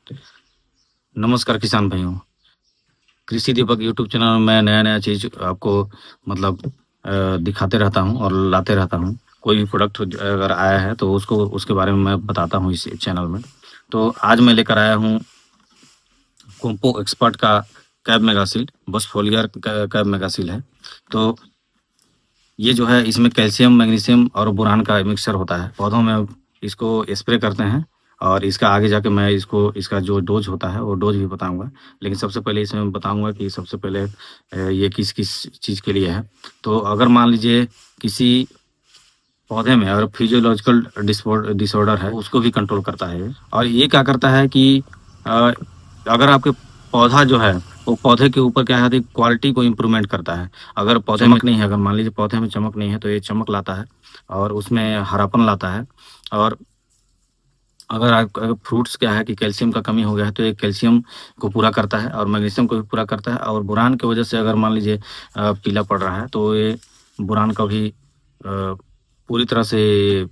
नमस्कार किसान भाइयों। कृषि दीपक यूट्यूब चैनल में मैं नया-नया चीज़ आपको मतलब दिखाते रहता हूँ और लाते रहता हूँ। कोई भी प्रोडक्ट अगर आया है तो उसको उसके बारे में मैं बताता हूँ इस चैनल में। तो आज मैं लेकर आया हूँ कोम्पो एक्सपर्ट का कैब मेगासील, बस फोलियर कैब मेगासील है। तो ये जो है इसमें कैल्शियम, मैग्नीशियम और बोरान का मिक्सचर होता है। पौधों में इसको स्प्रे करते हैं और इसका आगे जाके मैं इसका जो डोज़ होता है वो डोज़ भी बताऊँगा। लेकिन सबसे पहले इसमें बताऊँगा कि सबसे पहले ये किस-किस चीज़ के लिए है। तो अगर मान लीजिए किसी पौधे में अगर फिजियोलॉजिकल डिसऑर्डर है, उसको भी कंट्रोल करता है ये। और ये क्या करता है कि अ, अगर आपके पौधा जो है, वो पौधे के ऊपर क्या है क्वालिटी को इम्प्रूवमेंट करता है। अगर पौधे में नहीं है, अगर मान लीजिए पौधे में चमक नहीं है, तो ये चमक लाता है और उसमें हरापन लाता है। और अगर फ्रूट्स क्या है कि कैल्शियम का कमी हो गया है, तो ये कैल्शियम को पूरा करता है और मैग्नीशियम को भी पूरा करता है। और बोरान की वजह से अगर मान लीजिए पीला पड़ रहा है, तो ये बोरान का भी पूरी तरह से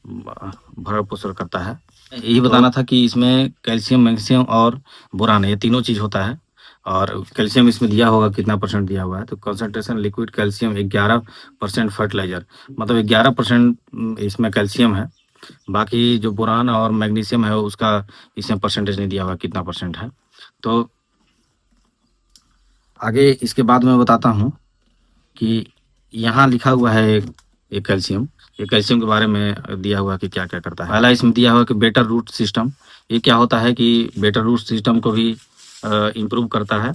भरण-पोषण करता है। यही बताना था कि इसमें कैल्शियम, मैग्नीशियम और बोरान ये तीनों चीज़ होता है। और कैल्शियम इसमें दिया होगा कितना परसेंट दिया हुआ है, तो कंसंट्रेशन लिक्विड कैल्शियम 11% फर्टिलाइज़र, मतलब 11% इसमें कैल्शियम है। बाकी जो बोरान और मैग्नीशियम है उसका इसमें परसेंटेज नहीं दिया हुआ कितना परसेंट है। तो आगे इसके बाद मैं बताता हूँ कि यहाँ लिखा हुआ है एक कैल्शियम, ये कैल्शियम के बारे में दिया हुआ है कि क्या-क्या करता है। पहला इसमें दिया हुआ है कि बेटर रूट सिस्टम, ये क्या होता है कि बेटर रूट सिस्टम को भी इम्प्रूव करता है।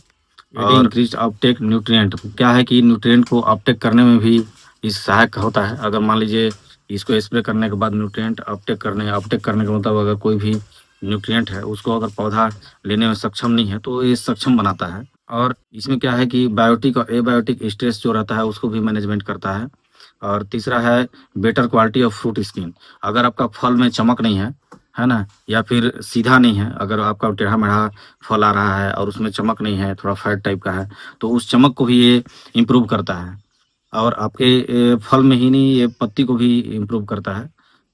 और इंक्रीज्ड अपटेक न्यूट्रिएंट, क्या है कि न्यूट्रिएंट को अपटेक करने में भी इस सहायक होता है। अगर मान लीजिए इसको स्प्रे करने के बाद न्यूट्रिएंट अपटेक करने का मतलब अगर कोई भी न्यूट्रिएंट है, उसको अगर पौधा लेने में सक्षम नहीं है, तो ये सक्षम बनाता है। और इसमें क्या है कि बायोटिक और एबायोटिक स्ट्रेस जो रहता है, उसको भी मैनेजमेंट करता है। और तीसरा है better quality of fruit skin, अगर आपका फल में चमक नहीं है ना? या फिर सीधा नहीं है, अगर आपका टेढ़ा-मेढ़ा फल आ रहा है और उसमें चमक नहीं है, थोड़ा फैट टाइप का है, तो उस चमक को भी ये इम्प्रूव करता है। और आपके फल में ही नहीं, ये पत्ती को भी इम्प्रूव करता है।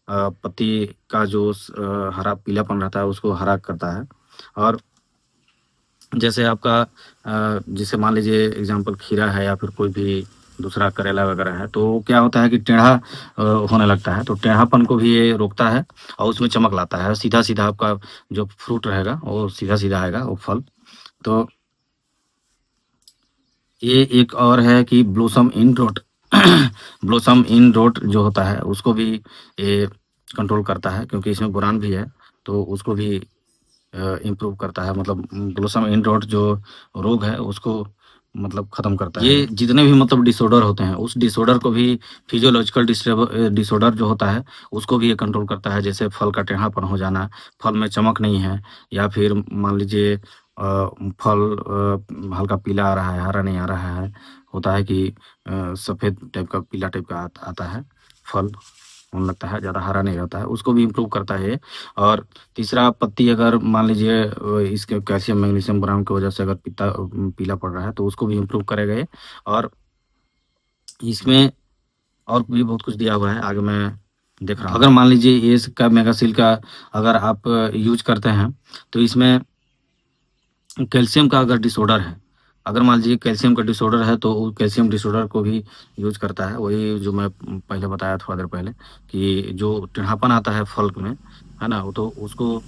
पत्ती का जो हरा पीलापन रहता है, उसको हरा करता है। और जैसे आपका जैसे मान लीजिए एग्ज़ाम्पल खीरा है या फिर कोई भी दूसरा करेला वगैरह है, तो क्या होता है कि टेढ़ा होने लगता है, तो टेढ़ापन को भी ये रोकता है और उसमें चमक लाता है। सीधा-सीधा आपका जो फ्रूट रहेगा, वो सीधा-सीधा आएगा वो फल। तो ये एक और है कि blossom end rot blossom end rot जो होता है, उसको भी ये कंट्रोल करता है, क्योंकि इसमें बोरान भी है, तो उसको भी इम्प्रूव करता है। मतलब ब्लॉसम एंड रॉट जो रोग है उसको मतलब खत्म करता है। ये जितने भी मतलब डिसऑर्डर होते हैं, उस डिसऑर्डर को भी फिजियोलॉजिकल डिसऑर्डर जो होता है, उसको भी ये कंट्रोल करता है। जैसे फल का टेढ़ापन हो जाना, फल में चमक नहीं है, या फिर मान लीजिए फल हल्का पीला आ रहा है, हरा नहीं आ रहा है। होता है कि सफ़ेद टाइप का, पीला टाइप का आता है फल, होने लगता है, ज़्यादा हरा नहीं रहता है, उसको भी इम्प्रूव करता है ये। और तीसरा, पत्ती अगर मान लीजिए इसके कैल्शियम, मैग्नीशियम, बोरान की वजह से अगर पीला पड़ रहा है, तो उसको भी इम्प्रूव करेगा ये। और इसमें और भी बहुत कुछ दिया हुआ है, आगे मैं देख रहा हूँ। अगर मान लीजिए ये इसका मेगासील का अगर आप यूज़ करते हैं, तो इसमें कैल्शियम का अगर डिसऑर्डर है, अगर मान लीजिए कैल्शियम का डिसऑर्डर है, तो वो कैल्शियम डिसऑर्डर को भी यूज़ करता है। वही जो मैं पहले बताया थोड़ा देर पहले कि जो टेढ़ापन आता है फल में, है ना? वो तो उसको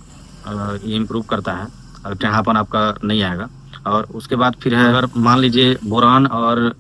ये इम्प्रूव करता है और टेढ़ापन आपका नहीं आएगा। और उसके बाद फिर है, अगर मान लीजिए बोरान और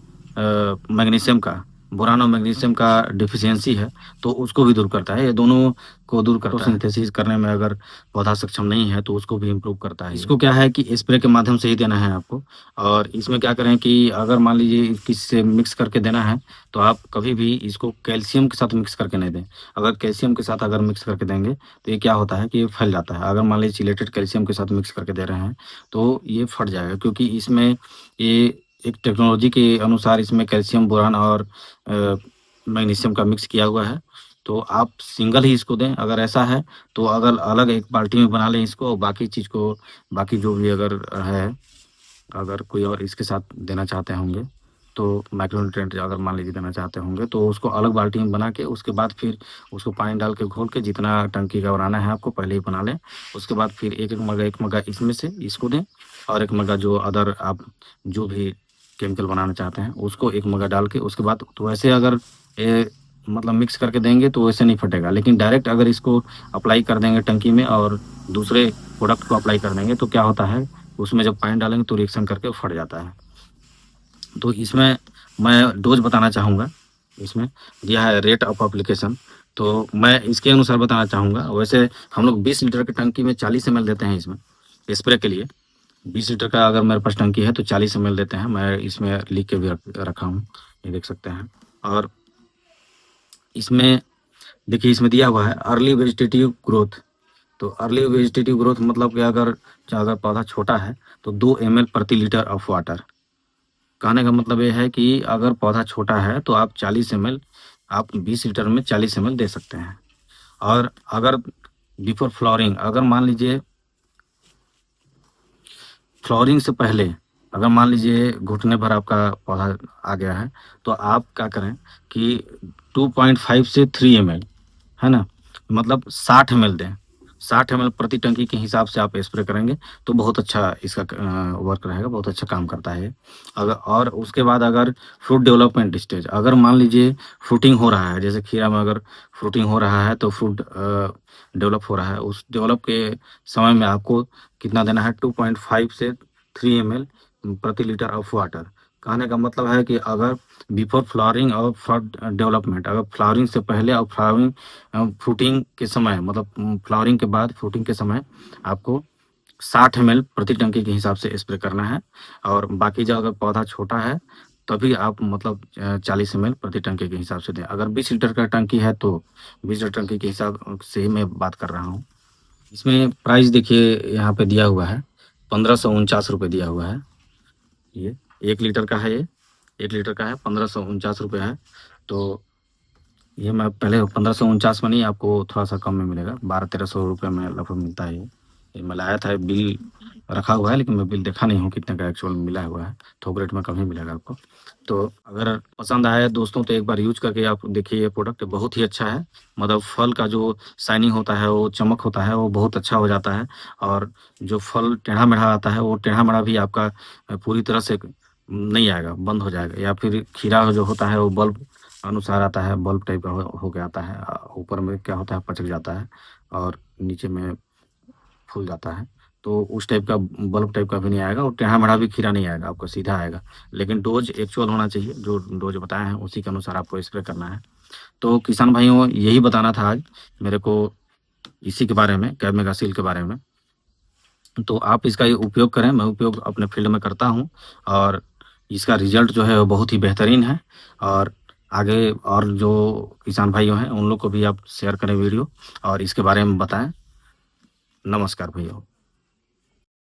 मैग्नीशियम का डेफिशिएंसी है, तो उसको भी दूर करता है। ये दोनों को दूर करता है। फोटोसिंथेसिस करने में अगर पौधा सक्षम नहीं है, तो उसको भी इम्प्रूव करता है। इसको क्या है कि स्प्रे के माध्यम से ही देना है आपको। और इसमें क्या करें कि अगर मान लीजिए किसी से मिक्स करके देना है, तो आप कभी भी इसको कैल्शियम के साथ मिक्स करके नहीं दें। अगर कैल्शियम के साथ अगर मिक्स करके देंगे, तो ये क्या होता है कि ये फैल जाता है। अगर मान लीजिए चिलेटेड कैल्शियम के साथ मिक्स करके दे रहे हैं, तो ये फट जाएगा, क्योंकि इसमें ये एक टेक्नोलॉजी के अनुसार इसमें कैल्शियम, बोरान और मैग्नीशियम का मिक्स किया हुआ है। तो आप सिंगल ही इसको दें। अगर ऐसा है, तो अगर अलग एक बाल्टी में बना लें इसको, बाकी चीज़ को, बाकी जो भी अगर है, अगर कोई और इसके साथ देना चाहते होंगे, तो माइक्रोन्यूट्रिएंट अगर मान लीजिए देना चाहते होंगे तो उसको अलग बाल्टी में बना के उसके बाद फिर उसको पानी डाल के घोल के जितना टंकी का बनाना है आपको पहले ही बना लें। उसके बाद फिर एक मग्गा इसमें से इसको दें और एक मग्गा जो अदर आप जो भी केमिकल बनाना चाहते हैं उसको एक मग्गा डाल के उसके बाद तो वैसे अगर मतलब मिक्स करके देंगे तो वैसे नहीं फटेगा, लेकिन डायरेक्ट अगर इसको अप्लाई कर देंगे टंकी में और दूसरे प्रोडक्ट को अप्लाई कर देंगे तो क्या होता है उसमें जब पानी डालेंगे तो रिएक्शन करके फट जाता है। तो इसमें मैं डोज बताना चाहूँगा, इसमें दिया है रेट ऑफ एप्लीकेशन, तो मैं इसके अनुसार बताना चाहूँगा। वैसे हम लोग 20 लीटर की टंकी में 40 ml देते हैं इसमें स्प्रे के लिए। 20 लीटर का अगर मेरे पास टंकी है तो 40 ml देते हैं, मैं इसमें लिख के भी रखा हूँ, ये देख सकते हैं। और इसमें देखिए इसमें दिया हुआ है अर्ली वेजिटेटिव ग्रोथ। तो अर्ली वेजिटेटिव ग्रोथ मतलब कि अगर पौधा छोटा है तो 2 ml प्रति लीटर ऑफ वाटर। कहने का मतलब ये है कि अगर पौधा छोटा है तो आप 40 ml आप 20 लीटर में 40 ml दे सकते हैं। और अगर बिफोर फ्लावरिंग, अगर मान लीजिए फ्लावरिंग से पहले अगर मान लीजिए घुटने भर आपका पौधा आ गया है तो आप क्या करें कि 2.5 से 3 ml, है ना, मतलब 60 ml दें। 60 ml प्रति टंकी के हिसाब से आप स्प्रे करेंगे तो बहुत अच्छा इसका वर्क रहेगा, बहुत अच्छा काम करता है। अगर और उसके बाद अगर फ्रूट डेवलपमेंट स्टेज, अगर मान लीजिए फ्रूटिंग हो रहा है, जैसे खीरा में अगर फ्रूटिंग हो रहा है तो फ्रूट डेवलप हो रहा है, उस डेवलप के समय में आपको कितना देना है 2.5 से 3 ml प्रति लीटर ऑफ वाटर। कहने का मतलब है कि अगर बिफोर फ्लावरिंग और फ्रूट डेवलपमेंट, अगर फ्लावरिंग से पहले और फ्रूटिंग के समय, मतलब फ्लावरिंग के बाद फ्रूटिंग के समय आपको 60 ml प्रति टंकी के हिसाब से स्प्रे करना है। और बाकी जो अगर पौधा छोटा है तभी आप मतलब 40 ml प्रति टंकी के हिसाब से दें। अगर 20 लीटर का टंकी है तो 20 लीटर टंकी के हिसाब से ही मैं बात कर रहा हूँ। इसमें प्राइस देखिए यहाँ पे दिया हुआ है 1549 रुपये दिया हुआ है। ये 1 लीटर का है, ये 1 लीटर का है 1549 रुपये है। तो ये मैं पहले 1549 में नहीं, आपको थोड़ा सा कम में मिलेगा, 1200-1300 रुपये में लगभग मिलता है ये मैं लाया था, बिल रखा हुआ है लेकिन मैं बिल देखा नहीं हूँ कितने का एक्चुअल मिला हुआ है, थोक रेट में कम ही मिलेगा आपको। तो अगर पसंद आया दोस्तों तो एक बार यूज करके आप देखिए, ये प्रोडक्ट बहुत ही अच्छा है। मतलब फल का जो शाइनिंग होता है, वो चमक होता है, वो बहुत अच्छा हो जाता है। और जो फल टेढ़ा मेढ़ा आता है वो टेढ़ा मेढ़ा भी आपका पूरी तरह से नहीं आएगा, बंद हो जाएगा। या फिर खीरा जो होता है वो बल्ब अनुसार आता है, बल्ब टाइप का हो के आता है, ऊपर में क्या होता है पचक जाता है और नीचे में फूल जाता है। तो उस टाइप का बल्ब टाइप का भी नहीं आएगा और टेढ़ा मेढ़ा भी खीरा नहीं आएगा, आपको सीधा आएगा। लेकिन डोज एक्चुअल होना चाहिए, जो डोज बताए हैं उसी के अनुसार आपको स्प्रे करना है। तो किसान भाइयों, यही बताना था आज मेरे को इसी के बारे में, कैब मेगासील के बारे में। तो आप इसका ये उपयोग करें, मैं उपयोग अपने फील्ड में करता हूँ और इसका रिजल्ट जो है वो बहुत ही बेहतरीन है। और आगे और जो किसान भाइयों हैं उन लोग को भी आप शेयर करें वीडियो और इसके बारे में बताएं। नमस्कार भैया।